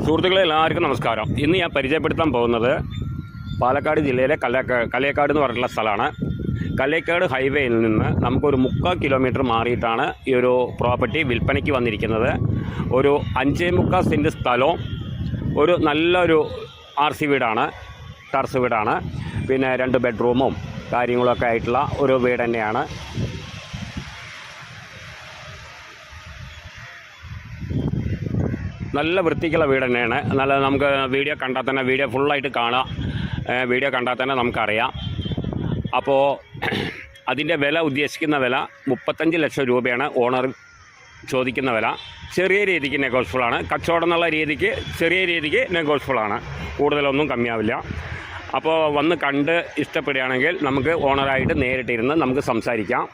സുഹൃത്തുക്കളെ എല്ലാവർക്കും നമസ്കാരം. ഇന്ന് ഞാൻ പരിചയപ്പെടുത്താൻ പോകുന്നത് പാലക്കാട് ജില്ലയിലെ കല്ലേക്കാട് എന്ന് പറഞ്ഞിട്ടുള്ള സ്ഥലമാണ്. കല്ലേക്കാട് ഹൈവേയിൽ നിന്ന് നമുക്കൊരു 3/4 കിലോമീറ്റർ മാറിയിട്ടാണ് ഈ ഒരു പ്രോപ്പർട്ടി വിൽപ്പനയ്ക്ക് വന്നിരിക്കുന്നത്. ഒരു 5.25 സെൻറ്റ് സ്ഥലവും ഒരു നല്ലൊരു RC വീടാണ്, ടെറസ് വീടാണ്. പിന്നെ 2 ബെഡ്റൂമും കാര്യങ്ങളൊക്കെ ആയിട്ടുള്ള ഒരു വീട് തന്നെയാണ്. നല്ല വൃത്തിക്കുള്ള വീട് തന്നെയാണ്. നല്ല നമുക്ക് വീഡിയോ കണ്ടാൽ തന്നെ ഫുള്ളായിട്ട് കാണാം. വീഡിയോ കണ്ടാൽ തന്നെ നമുക്കറിയാം. അപ്പോൾ അതിൻ്റെ വില, ഉദ്ദേശിക്കുന്ന വില 35 ലക്ഷം രൂപയാണ് ഓണർ ചോദിക്കുന്ന വില. ചെറിയ രീതിക്ക് നെഗോഷ്യബിളാണ്. കച്ചവടം എന്നുള്ള രീതിക്ക് ചെറിയ രീതിക്ക് നെഗോഷ്യബിളാണ്. കൂടുതലൊന്നും കമ്മിയാവില്ല. അപ്പോൾ വന്ന് കണ്ട് ഇഷ്ടപ്പെടുകയാണെങ്കിൽ നമുക്ക് ഓണറായിട്ട് നേരിട്ടിരുന്ന് നമുക്ക് സംസാരിക്കാം.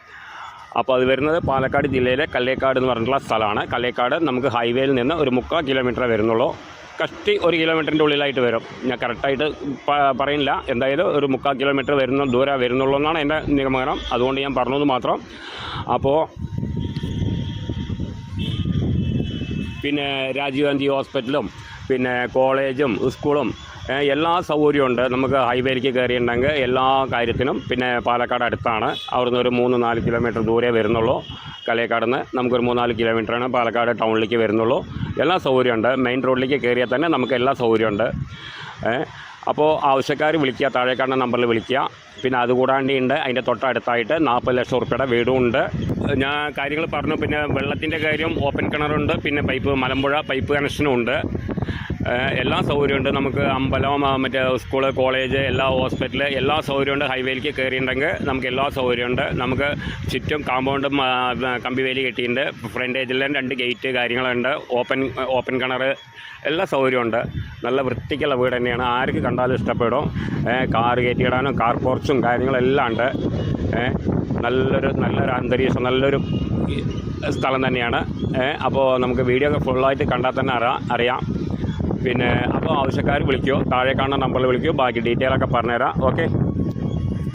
അപ്പോൾ അത് വരുന്നത് പാലക്കാട് ജില്ലയിലെ കല്ലേക്കാട് എന്ന് പറഞ്ഞിട്ടുള്ള സ്ഥലമാണ്. കല്ലേക്കാട് നമുക്ക് ഹൈവേയിൽ നിന്ന് ഒരു 3/4 കിലോമീറ്റർ വരുന്നുള്ളൂ. കഷ്ടി 1 കിലോമീറ്ററിൻ്റെ ഉള്ളിലായിട്ട് വരും. ഞാൻ കറക്റ്റായിട്ട് പറയുന്നില്ല. എന്തായാലും ഒരു 3/4 കിലോമീറ്റർ ദൂരം വരുന്നുള്ളൂ എന്നാണ് എൻ്റെ നിഗമനം. അതുകൊണ്ട് ഞാൻ പറഞ്ഞത് മാത്രം. അപ്പോൾ പിന്നെ രാജീവ് ഗാന്ധി ഹോസ്പിറ്റലും പിന്നെ കോളേജും സ്കൂളും എല്ലാ സൗകര്യമുണ്ട്. നമുക്ക് ഹൈവേയിലേക്ക് കയറിയിട്ടുണ്ടെങ്കിൽ എല്ലാ കാര്യത്തിനും. പിന്നെ പാലക്കാട് അടുത്താണ്. അവിടുന്ന് ഒരു 3-4 കിലോമീറ്റർ ദൂരെ വരുന്നുള്ളൂ. കല്ലേക്കാട് നിന്ന് നമുക്കൊരു 3-4 കിലോമീറ്ററാണ് പാലക്കാട് ടൗണിലേക്ക് വരുന്നുള്ളൂ. എല്ലാ സൗകര്യമുണ്ട്. മെയിൻ റോഡിലേക്ക് കയറിയാൽ തന്നെ നമുക്ക് എല്ലാ സൗകര്യമുണ്ട്. അപ്പോൾ ആവശ്യക്കാർ വിളിക്കുക, താഴെ കാണുന്ന നമ്പറിൽ വിളിക്കുക. പിന്നെ അതുകൂടാണ്ടിയുണ്ട് അതിൻ്റെ തൊട്ടടുത്തായിട്ട് 40 ലക്ഷം ഉറുപ്പിയുടെ വീടും ഉണ്ട്. ഞാൻ കാര്യങ്ങൾ പറഞ്ഞു. പിന്നെ വെള്ളത്തിൻ്റെ കാര്യം, ഓപ്പൺ കിണറുണ്ട്. പിന്നെ മലമ്പുഴ പൈപ്പ് കണക്ഷനും ഉണ്ട്. എല്ലാ സൗകര്യമുണ്ട്. നമുക്ക് അമ്പലം, മറ്റേ സ്കൂള്, കോളേജ്, എല്ലാ ഹോസ്പിറ്റൽ, എല്ലാ സൗകര്യമുണ്ട്. ഹൈവേയിലേക്ക് കയറിയിട്ടുണ്ടെങ്കിൽ നമുക്ക് എല്ലാ സൗകര്യമുണ്ട്. നമുക്ക് ചുറ്റും കാമ്പൗണ്ടും കമ്പിവേലി കെട്ടിയിട്ടുണ്ട്. ഫ്രണ്ടേജിലും 2 ഗേറ്റ് കാര്യങ്ങളുണ്ട്. ഓപ്പൺ കിണർ, എല്ലാ സൗകര്യമുണ്ട്. നല്ല വൃത്തിക്കുള്ള വീട് തന്നെയാണ്. ആർക്ക് കണ്ടാലും ഇഷ്ടപ്പെടും. കാറ് കയറ്റിയിടാനും കാർ പോർച്ചും കാര്യങ്ങളെല്ലാം ഉണ്ട്. നല്ലൊരു അന്തരീക്ഷം, നല്ലൊരു സ്ഥലം തന്നെയാണ്. അപ്പോൾ നമുക്ക് വീഡിയോ ഫുള്ളായിട്ട് കണ്ടാൽ തന്നെ അറിയാം. പിന്നെ അപ്പോൾ ആവശ്യക്കാർ വിളിക്കുമോ, താഴെ കാണുന്ന നമ്പറിൽ വിളിക്കുമോ, ബാക്കി ഡീറ്റെയിലൊക്കെ പറഞ്ഞുതരാം. ഓക്കെ.